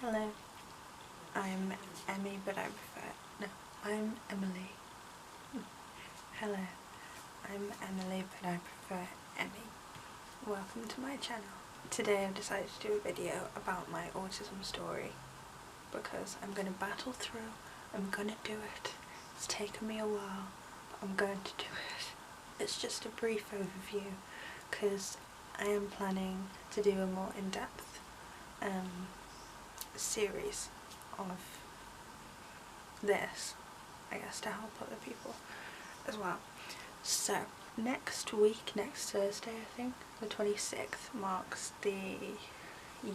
Hello, I'm Emmy, but I'm Emily. Hello, I'm Emily, but I prefer Emmy. Welcome to my channel. Today I've decided to do a video about my autism story because I'm going to battle through. I'm going to do it. It's taken me a while, but I'm going to do it. It's just a brief overview because I am planning to do a more in-depth series of this, I guess, to help other people as well. So next week, next Thursday, I think, the 26th, marks the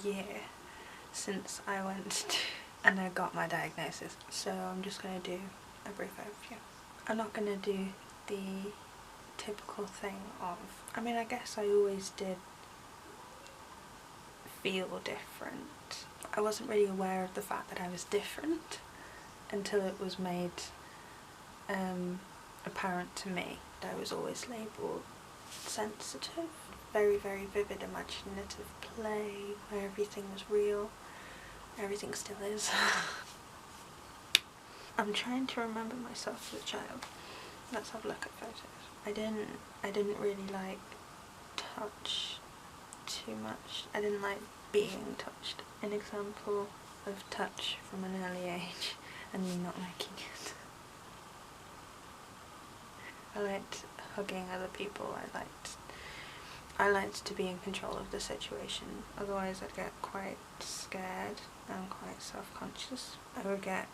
year since I went and I got my diagnosis. So I'm just going to do a brief overview. I'm not going to do the typical thing of, I guess I always did feel different. I wasn't really aware of the fact that I was different until it was made apparent to me that I was always labelled sensitive. Very, very vivid imaginative play where everything was real. Everything still is. I'm trying to remember myself as a child. Let's have a look at photos. I didn't really like touch too much. I didn't like being touched. An example of touch from an early age and me not liking it. I liked hugging other people. I liked to be in control of the situation, otherwise I'd get quite scared and quite self-conscious. I would get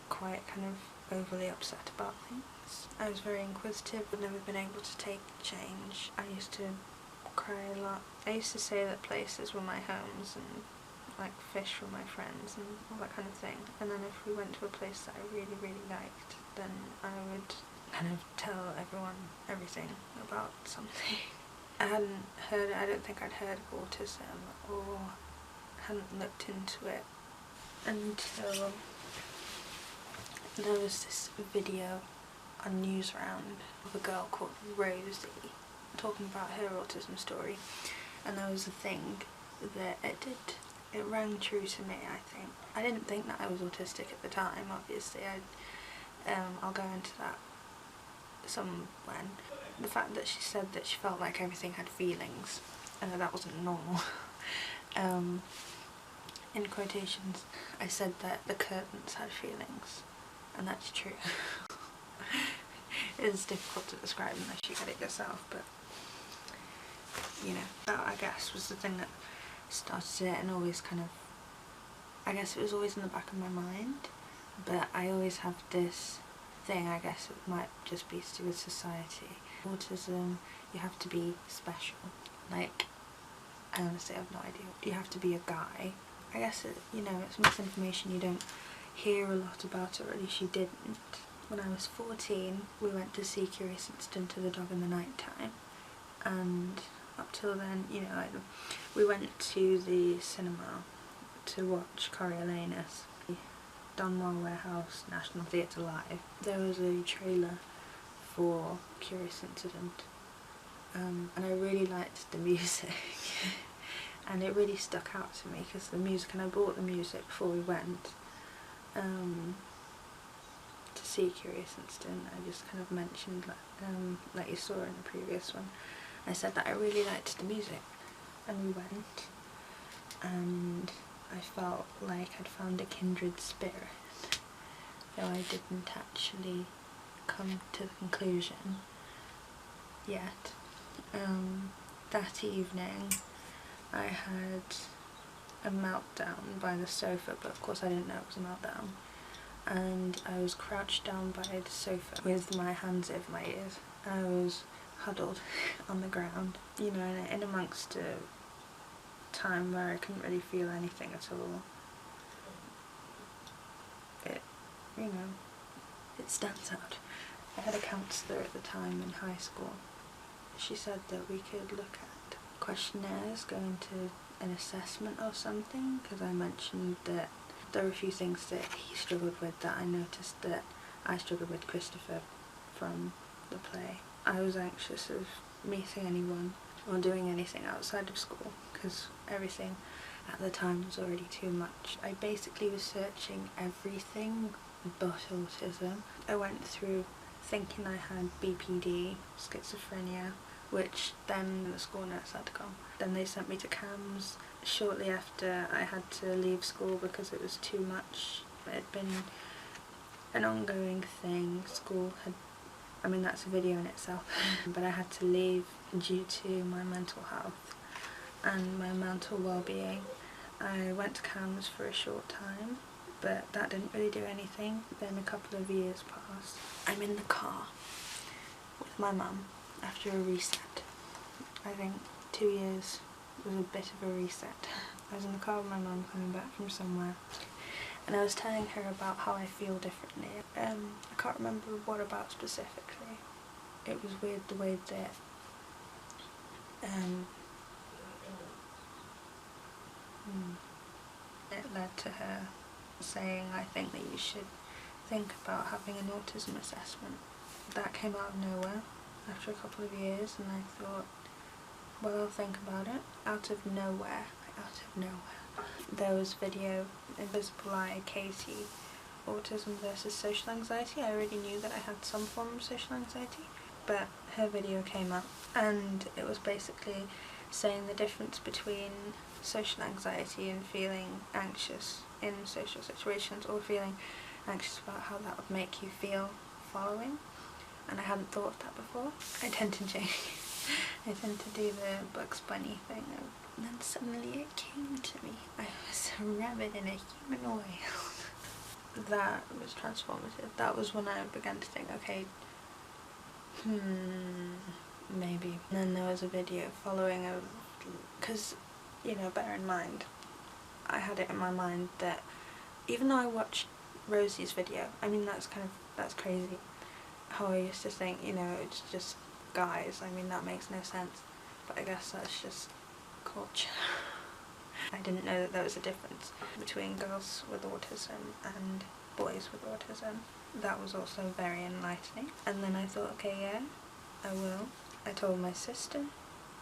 quite kind of overly upset about things. I was very inquisitive. I've never been able to take change. I used to cry a lot. I used to say that places were my homes and like fish were my friends and all that kind of thing, and then if we went to a place that I really, really liked, then I would kind of tell everyone everything about something. I don't think I'd heard of autism or hadn't looked into it until there was this video on Newsround of a girl called Rosie talking about her autism story, and there was a thing that it rang true to me, I think. I didn't think that I was autistic at the time, obviously. I'll go into that some when. The fact that she said that she felt like everything had feelings and that wasn't normal. In quotations, I said that the curtains had feelings, and that's true. It is difficult to describe unless you get it yourself, but you know, that I guess was the thing that started it, and always kind of, I guess it was always in the back of my mind, but I always have this thing, I guess it might just be to do with society. Autism, you have to be special. Like, I honestly have no idea. You have to be a guy. I guess it's misinformation. You don't hear a lot about it, or at least you didn't. When I was 14, we went to see Curious Incident of the Dog in the Night Time, and up till then, we went to the cinema to watch Coriolanus, Donmar Warehouse National Theatre Live. There was a trailer for Curious Incident, and I really liked the music. And it really stuck out to me because the music, and I bought the music before we went to see Curious Incident. I just kind of mentioned, like you saw in the previous one, I said that I really liked the music, and we went, and I felt like I'd found a kindred spirit, though I didn't actually come to the conclusion yet. That evening I had a meltdown by the sofa, but of course I didn't know it was a meltdown, and I was crouched down by the sofa with my hands over my ears. I was huddled on the ground, in amongst a time where I couldn't really feel anything at all. It stands out. I had a counsellor at the time in high school. She said that we could look at questionnaires, go into an assessment or something, because I mentioned that there were a few things that he struggled with that I noticed that I struggled with, Christopher, from the play. I was anxious of meeting anyone or doing anything outside of school because everything at the time was already too much. I basically was searching everything but autism. I went through thinking I had BPD, schizophrenia, which then the school nurse had to come. Then they sent me to CAMS. Shortly after, I had to leave school because it was too much. It had been an ongoing thing. School had, I mean that's a video in itself, but I had to leave due to my mental health and my mental well-being. I went to CAMS for a short time, but that didn't really do anything. Then a couple of years passed. I'm in the car with my mum after a reset. I think 2 years was a bit of a reset. I was in the car with my mum coming back from somewhere, and I was telling her about how I feel differently. I can't remember what about specifically. It was weird the way that it led to her saying, I think that you should think about having an autism assessment. That came out of nowhere after a couple of years, and I thought, well, I'll think about it. Out of nowhere. There was video, Invisible Eye, Katie, Autism versus Social Anxiety. I already knew that I had some form of social anxiety, but her video came up, and it was basically saying the difference between social anxiety and feeling anxious in social situations, or feeling anxious about how that would make you feel following. And I hadn't thought of that before. I tend to do the Bugs Bunny thing, and then suddenly it came to me. I was a rabbit in a human oil. That was transformative. That was when I began to think, okay, maybe. And then there was a video following of, because, you know, bear in mind, I had it in my mind that even though I watched Rosie's video, I mean that's crazy how I used to think, you know, it's just guys. I mean that makes no sense, but I guess that's just culture. I didn't know that there was a difference between girls with autism and boys with autism. That was also very enlightening. And then I thought, okay, yeah, I will. I told my sister,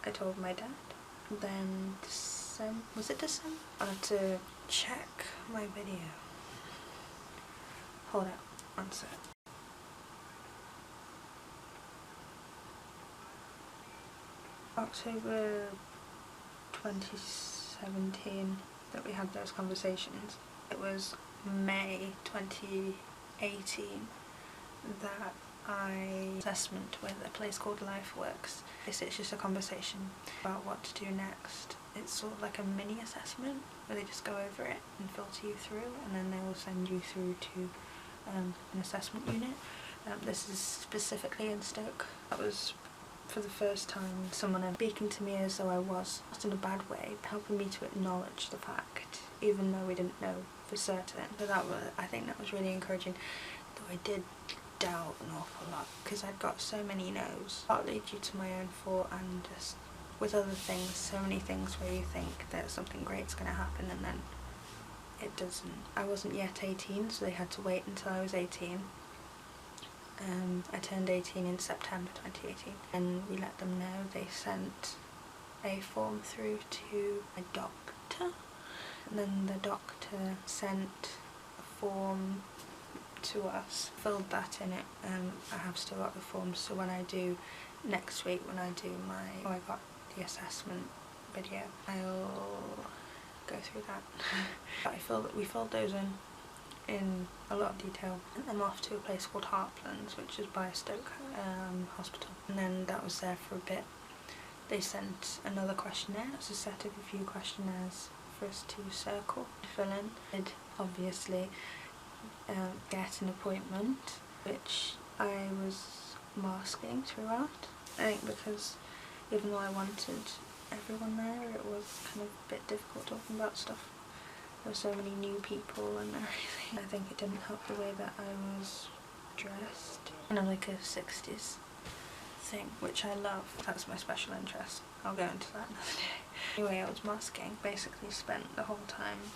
I told my dad. Then was it December? I had to check my video. Hold up, one sec. October 2017 that we had those conversations. It was May 2018 that I assessment with a place called LifeWorks. It's just a conversation about what to do next. It's sort of like a mini assessment where they just go over it and filter you through, and then they will send you through to an assessment unit. This is specifically in Stoke. That was for the first time someone speaking to me as though I was, not in a bad way, helping me to acknowledge the fact, even though we didn't know for certain. So I think that was really encouraging, though I did doubt an awful lot because I'd got so many no's, partly due to my own fault and just with other things, so many things where you think that something great's going to happen and then it doesn't. I wasn't yet 18, so they had to wait until I was 18. I turned 18 in September 2018, and we let them know. They sent a form through to a doctor, and then the doctor sent a form to us, filled that in it. I have still got the forms, so when I do next week, when I do I got the assessment video, I'll go through that. We filled those in a lot of detail. I'm off to a place called Heartlands, which is by Stoke Hospital, and then that was there for a bit. They sent another questionnaire. It's a set of a few questionnaires for us to circle, to fill in. I'd obviously get an appointment, which I was masking throughout. I think because even though I wanted everyone there, it was kind of a bit difficult talking about stuff. There were so many new people and everything. I think it didn't help the way that I was dressed. And I'm like a 60s thing, which I love. That's my special interest. I'll go into that another day. Anyway, I was masking. Basically spent the whole time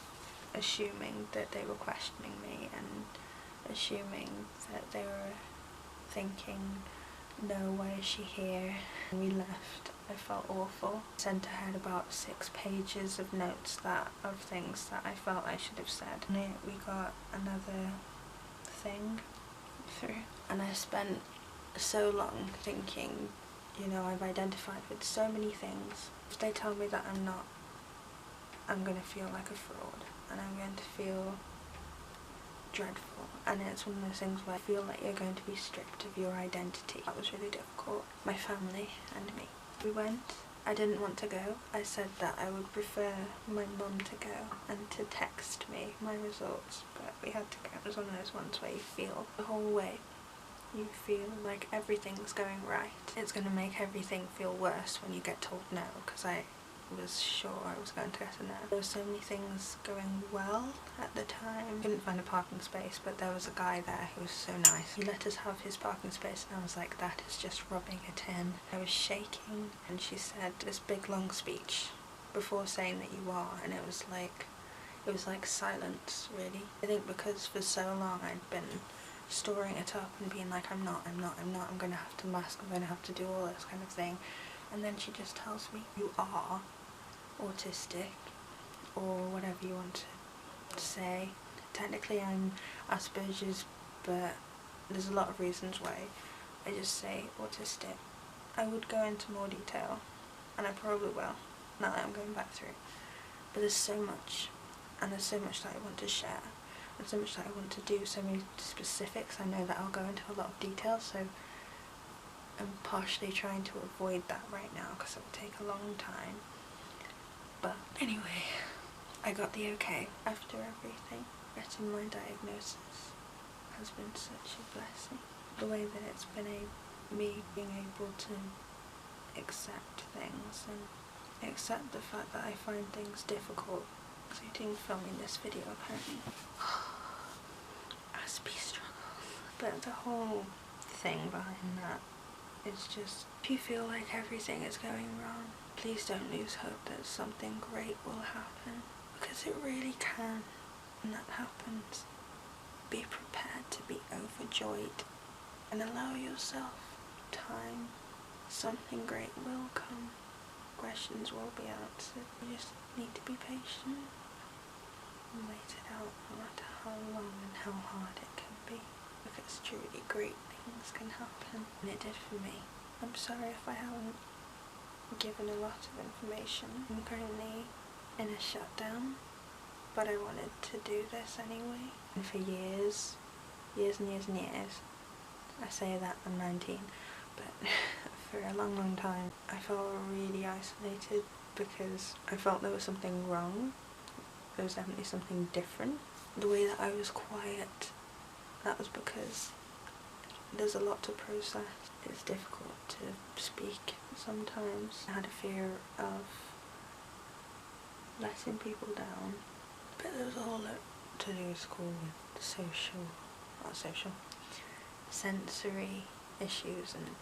assuming that they were questioning me and assuming that they were thinking no, why is she here? When we left, I felt awful. I sent ahead about 6 pages of notes of things that I felt I should have said. And we got another thing through, and I spent so long thinking, you know, I've identified with so many things. If they tell me that I'm not, I'm going to feel like a fraud, and I'm going to feel dreadful, and it's one of those things where I feel like you're going to be stripped of your identity. That was really difficult. My family and me. We went. I didn't want to go. I said that I would prefer my mum to go and to text me my results, but we had to go. It was one of those ones where you feel the whole way. You feel like everything's going right. It's going to make everything feel worse when you get told no, because I was sure I was going to get a no. There were so many things going well at the time. Couldn't find a parking space, but there was a guy there who was so nice. He let us have his parking space, and I was like, that is just rubbing it in. I was shaking, and she said this big long speech before saying that you are, and it was like silence, really. I think because for so long I'd been storing it up and being like, I'm not, I'm gonna have to mask, I'm gonna have to do all this kind of thing. And then she just tells me, you are autistic, or whatever you want to say. Technically I'm Asperger's, but there's a lot of reasons why I just say autistic. I would go into more detail, and I probably will, now that I'm going back through. But there's so much, and there's so much that I want to share. There's so much that I want to do, so many specifics. I know that I'll go into a lot of detail, so I'm partially trying to avoid that right now because it will take a long time. But anyway, I got the okay after everything. Getting my diagnosis has been such a blessing. The way that it's been me being able to accept things and accept the fact that I find things difficult. Including filming this video, apparently. Aspie struggles. But the whole thing behind that is just, if you feel like everything is going wrong, please don't lose hope that something great will happen, because it really can. When that happens, be prepared to be overjoyed and allow yourself time. Something great will come. Questions will be answered. You just need to be patient and wait it out, no matter how long and how hard it can be, because truly great things can happen, and it did for me. I'm sorry if I haven't given a lot of information. I'm currently in a shutdown, but I wanted to do this anyway. And for years and years, I say that I'm 19, but for a long time I felt really isolated because I felt there was something wrong. There was definitely something different. The way that I was quiet, that was because there's a lot to process. It's difficult to speak sometimes. I had a fear of letting people down, but there was a whole lot to do with school, with sensory issues and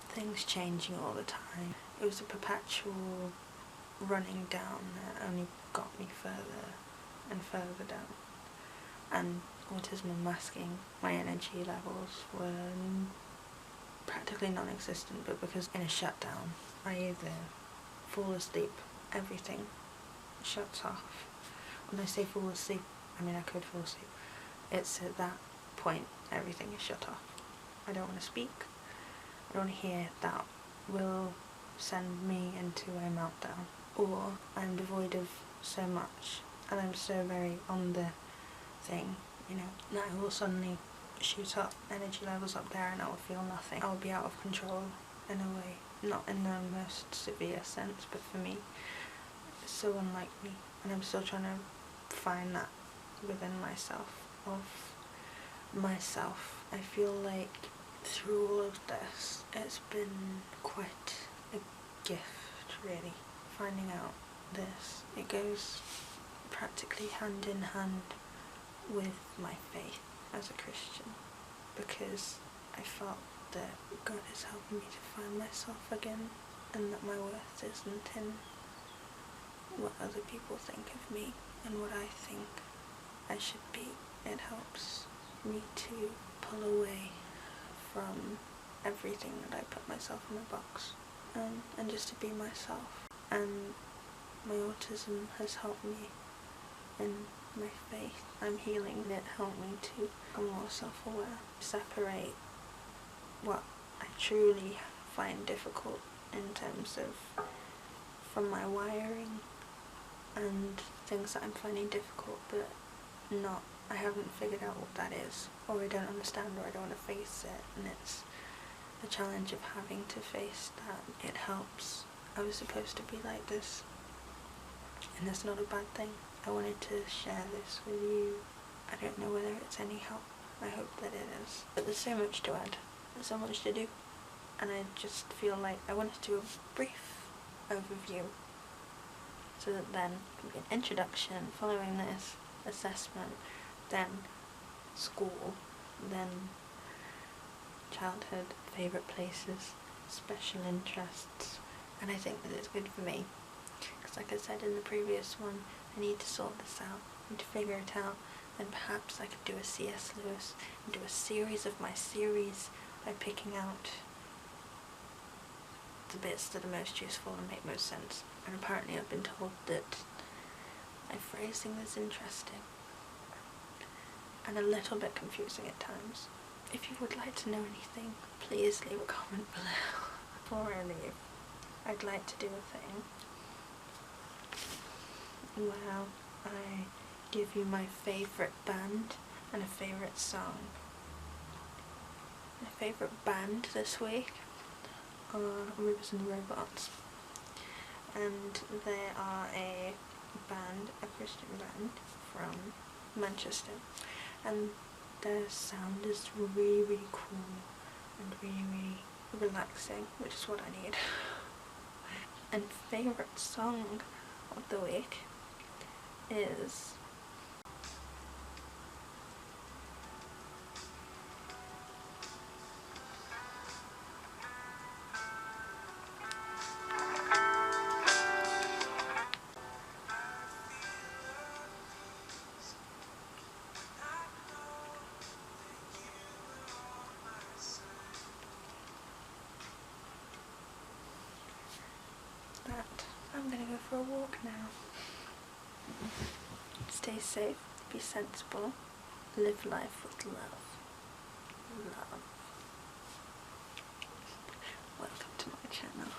things changing all the time. It was a perpetual running down that only got me further and further down. And autism and masking, my energy levels were practically non-existent, but because in a shutdown I either fall asleep, everything shuts off. When I say fall asleep, I mean I could fall asleep. It's at that point everything is shut off. I don't want to speak, I don't want to hear. That will send me into a meltdown. Or I'm devoid of so much, and I'm so very on the thing, you know, that I will suddenly shoot up, energy levels up there, and I will feel nothing. I will be out of control in a way, not in the most severe sense, but for me, it's so unlike me, and I'm still trying to find that within myself, I feel like through all of this, it's been quite a gift, really. Finding out this, it goes practically hand in hand with my faith as a Christian, because I felt that God is helping me to find myself again, and that my worth isn't in what other people think of me and what I think I should be. It helps me to pull away from everything that I put myself in a box, and just to be myself. And my autism has helped me in my faith. I'm healing, and it helped me to become more self-aware, separate what I truly find difficult in terms of from my wiring and things that I'm finding difficult but I haven't figured out what that is, or I don't understand, or I don't want to face it, and it's the challenge of having to face that. It helps. I was supposed to be like this, and that's not a bad thing. I wanted to share this with you. I don't know whether it's any help. I hope that it is. But there's so much to add. There's so much to do. And I just feel like I wanted to do a brief overview, so that then an introduction, following this, assessment, then school, then childhood, favourite places, special interests. And I think that it's good for me, because like I said in the previous one, I need to sort this out, I need to figure it out, and perhaps I could do a C.S. Lewis and do a series of my series by picking out the bits that are most useful and make most sense. And apparently I've been told that my phrasing is interesting and a little bit confusing at times. If you would like to know anything, please leave a comment below. Before I leave, I'd like to do a thing where I give you my favourite band and a favourite song. My favourite band this week are Rivers and Robots, and they are a Christian band from Manchester, and their sound is really, really cool and really, really relaxing, which is what I need. And favourite song of the week is that. I'm gonna go for a walk now. Stay safe, be sensible, live life with love. Love. Welcome to my channel.